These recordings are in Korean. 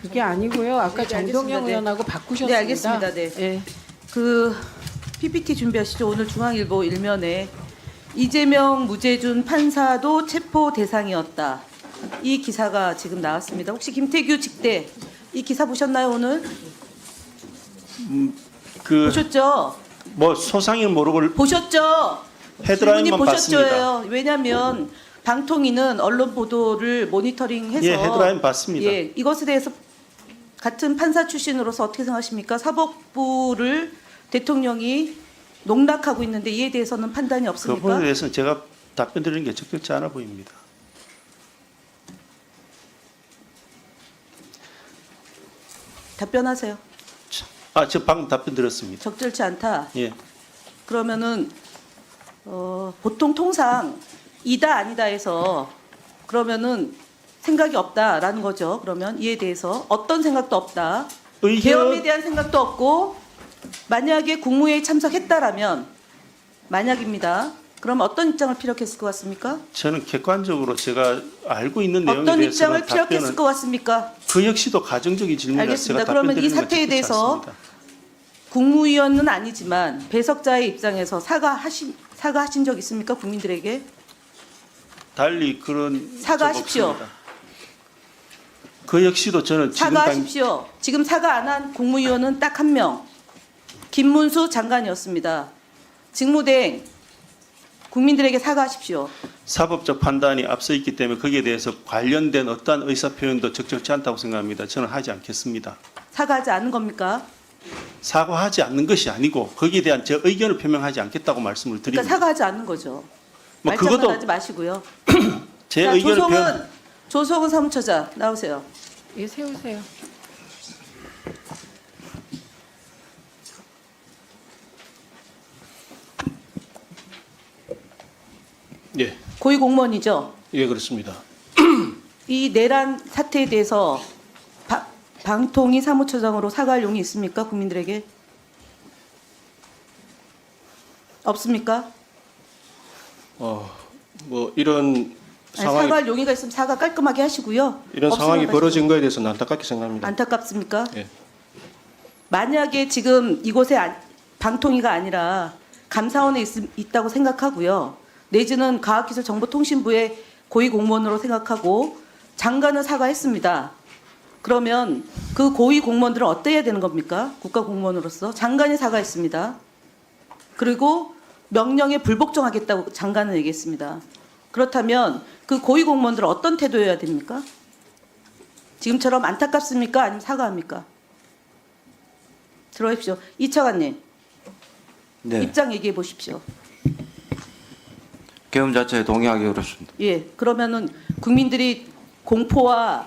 그게 아니고요. 아까 네, 정동영 알겠습니다. 네. 의원하고 바꾸셨습니다. 네, 알겠습니다. 네. 예. 그 PPT 준비하시죠. 오늘 중앙일보 일면에 이재명 무죄준 판사도 체포 대상이었다. 이 기사가 지금 나왔습니다. 혹시 김태규 직대 이 기사 보셨나요 오늘? 그 보셨죠? 뭐 소상인 모르고 보셨죠? 헤드라인만 질문이 봤습니다. 보셨죠예요. 왜냐하면 방통위는 언론 보도를 모니터링해서 예, 헤드라인 봤습니다. 예, 이것에 대해서 같은 판사 출신으로서 어떻게 생각하십니까? 사법부를 대통령이 농락하고 있는데 이에 대해서는 판단이 그 없습니까? 부분에 대해서는 제가 답변 드리는 게 적절치 않아 보입니다. 답변하세요. 저 방금 답변 드렸습니다. 적절치 않다. 예. 그러면은 보통 통상 이다 아니다 해서 그러면은 생각이 없다라는 거죠. 그러면 이에 대해서 어떤 생각도 없다. 계엄에 대한 생각도 없고 만약에 국무회의 참석했다라면 만약입니다. 그럼 어떤 입장을 피력했을 것 같습니까? 저는 객관적으로 제가 알고 있는 내용에 어떤 입장을 대해서는 피력했을 답변은 것 같습니다. 그 역시도 가정적인 질문이라 알겠습니다. 제가 답변 그러면 이 드리는 건 사태에 적절치 대해서 않습니다. 국무위원은 아니지만 배석자의 입장에서 사과하신 적 있습니까? 국민들에게? 달리 그런 적 사과하십시오. 없습니다. 그 역시도 저는 지금 당 사과하십시오. 지금 사과 안 한 국무위원은 딱 한 명. 김문수 장관이었습니다. 직무대행 국민들에게 사과하십시오. 사법적 판단이 앞서 있기 때문에 거기에 대해서 관련된 어떠한 의사 표현도 적절치 않다고 생각합니다. 저는 하지 않겠습니다. 사과하지 않은 겁니까? 사과하지 않는 것이 아니고 거기에 대한 제 의견을 표명하지 않겠다고 말씀을 그러니까 드립니다. 사과하지 않는 거죠. 뭐 말장난 그것도 하지 마시고요. 제 자, 의견을 표현. 조성은 사무처장 나오세요. 예, 세우세요. 예, 고위공무원이죠. 예 그렇습니다. 이 내란 사태에 대해서 방통위 사무처장으로 사과할 용이 있습니까? 국민들에게? 없습니까? 뭐 이런 아니, 상황이 사과할 용의가 있으면 사과 깔끔하게 하시고요. 이런 없으면 상황이 하시고. 벌어진 거에 대해서는 안타깝게 생각합니다. 안타깝습니까? 예. 만약에 지금 이곳에 방통위가 아니라 감사원에 있다고 생각하고요. 내지는 과학기술정보통신부의 고위공무원으로 생각하고 장관은 사과했습니다. 그러면 그 고위공무원들은 어때야 되는 겁니까? 국가공무원으로서 장관이 사과했습니다. 그리고 명령에 불복종하겠다고 장관은 얘기했습니다. 그렇다면 그 고위공무원들은 어떤 태도여야 됩니까? 지금처럼 안타깝습니까? 아니면 사과합니까? 들어오십시오. 이차관님 네, 입장 얘기해 보십시오. 계엄 자체에 동의하기 어렵습니다. 예, 그러면은 국민들이 공포와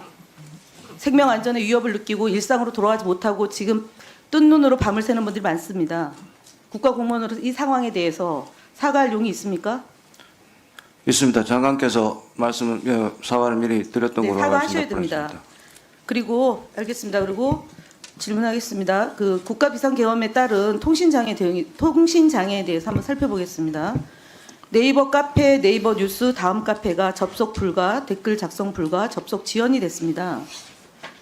생명 안전의 위협을 느끼고 일상으로 돌아가지 못하고 지금 뜬 눈으로 밤을 새는 분들이 많습니다. 국가공무원으로서 이 상황에 대해서 사과할 용이 있습니까? 있습니다. 장관께서 사과를 미리 드렸던 네, 걸로 사과하셔야 알고 됩니다. 있습니다. 그리고 알겠습니다. 그리고 질문하겠습니다. 그 국가 비상계엄에 따른 통신장애 통신장애에 대해서 한번 살펴보겠습니다. 네이버 카페, 네이버 뉴스 다음 카페가 접속 불가, 댓글 작성 불가, 접속 지연이 됐습니다.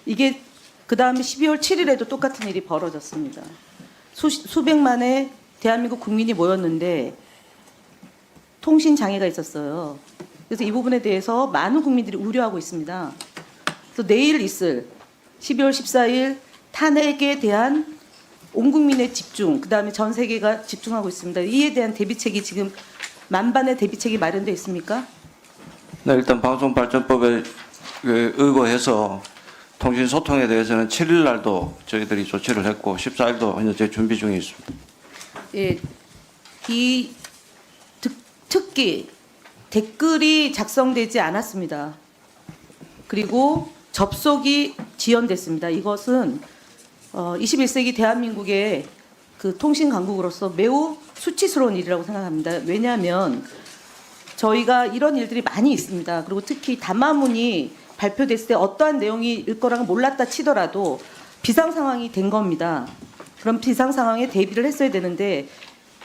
이게 그 다음에 12월 7일에도 똑같은 일이 벌어졌습니다. 수백만의 대한민국 국민이 모였는데 통신 장애가 있었어요. 그래서 이 부분에 대해서 많은 국민들이 우려하고 있습니다. 그래서 내일 있을 12월 14일 탄핵에 대한 온 국민의 집중, 그 다음에 전 세계가 집중하고 있습니다. 이에 대한 대비책이 지금 만반의 대비책이 마련되어 있습니까? 네, 일단 방송발전법에 의거해서 통신 소통에 대해서는 7일 날도 저희들이 조치를 했고 14일도 현재 준비 중에 있습니다. 예, 이 특히 댓글이 작성되지 않았습니다. 그리고 접속이 지연됐습니다. 이것은 21세기 대한민국의 그 통신 강국으로서 매우 수치스러운 일이라고 생각합니다. 왜냐하면 저희가 이런 일들이 많이 있습니다. 그리고 특히 담화문이 발표됐을 때 어떠한 내용일 거라고 몰랐다 치더라도 비상 상황이 된 겁니다. 그럼 비상 상황에 대비를 했어야 되는데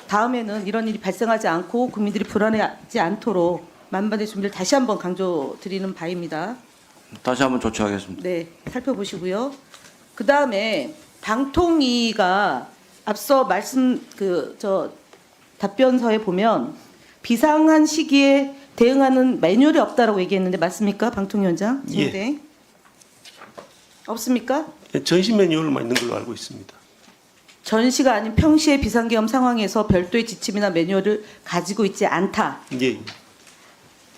다음에는 이런 일이 발생하지 않고 국민들이 불안해하지 않도록 만반의 준비를 다시 한번 강조드리는 바입니다. 다시 한번 조치하겠습니다. 네, 살펴보시고요. 그 다음에 방통위가 앞서 말씀 답변서에 보면 비상한 시기에 대응하는 매뉴얼이 없다라고 얘기했는데 맞습니까, 방통위원장? 예. 네. 없습니까? 전시 매뉴얼만 있는 걸로 알고 있습니다. 전시가 아닌 평시의 비상계엄 상황에서 별도의 지침이나 매뉴얼을 가지고 있지 않다. 예.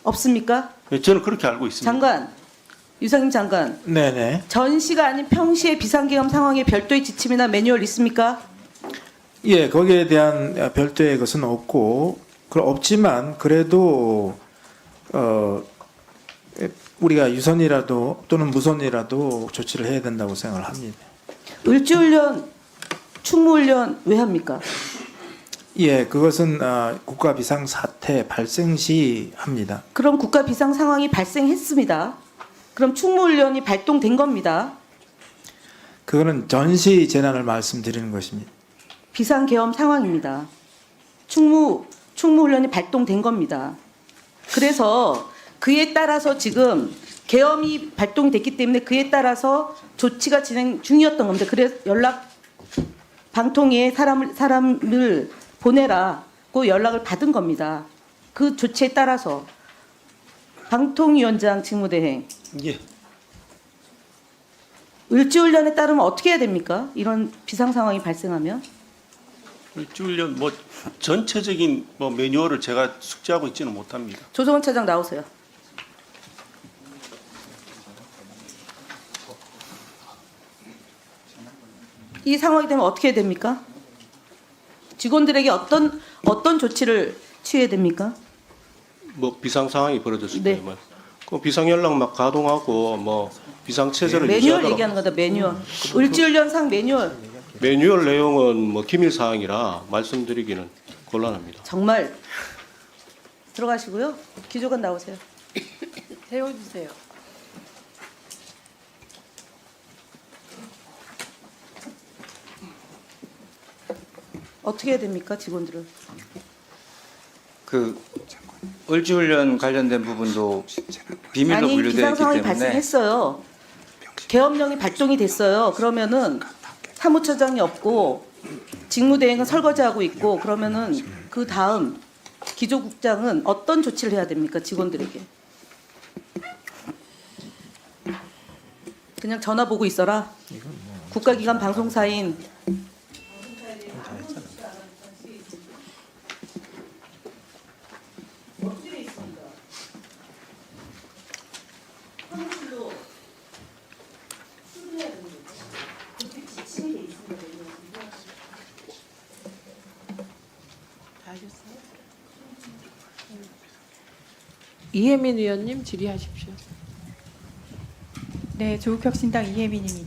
없습니까? 예, 저는 그렇게 알고 있습니다. 장관, 유상임 장관. 네네. 전시가 아닌 평시의 비상계엄 상황에 별도의 지침이나 매뉴얼 있습니까? 예, 거기에 대한 별도의 것은 없고, 없지만 그래도 우리가 유선이라도 또는 무선이라도 조치를 해야 된다고 생각을 합니다. 을지훈련, 충무훈련 왜 합니까? 예, 그것은 국가 비상 사태 발생 시 합니다. 그럼 국가 비상 상황이 발생했습니다. 그럼 충무훈련이 발동된 겁니다. 그거는 전시 재난을 말씀드리는 것입니다. 비상계엄 상황입니다. 충무훈련이 발동된 겁니다. 그래서 그에 따라서 지금 계엄이 발동이 됐기 때문에 그에 따라서 조치가 진행 중이었던 겁니다. 그래서 방통위에 사람을 보내라고 연락을 받은 겁니다. 그 조치에 따라서 방통위원장 직무대행 예. 을지훈련에 따르면 어떻게 해야 됩니까? 이런 비상 상황이 발생하면 을지훈련 전체적인 매뉴얼을 제가 숙지하고 있지는 못합니다. 조성원 차장 나오세요. 이 상황이 되면 어떻게 해야 됩니까? 직원들에게 어떤 조치를 취해야 됩니까? 뭐 비상 상황이 벌어졌을 네. 때만 그 비상 연락 막 가동하고 뭐 비상 체제를 매뉴얼 유지하도록 얘기하는 거다. 매뉴얼. 을지훈련상 매뉴얼. 매뉴얼 내용은 뭐 기밀 사항이라 말씀드리기는 곤란합니다. 정말 들어가시고요. 기조관 나오세요. 세워주세요. 어떻게 해야 됩니까, 직원들을? 그 을지훈련 관련된 부분도 비밀로 아니 분류되어 비상 있기 상황이 때문에 발생했어요. 계엄령이 발동이 됐어요. 그러면은 사무처장이 없고 직무대행은 설거지하고 있고 그러면은 그 다음 기조국장은 어떤 조치를 해야 됩니까, 직원들에게? 그냥 전화 보고 있어라. 국가기관 방송사인 이혜민 의원님 질의하십시오. 네, 조국혁신당 이혜민입니다.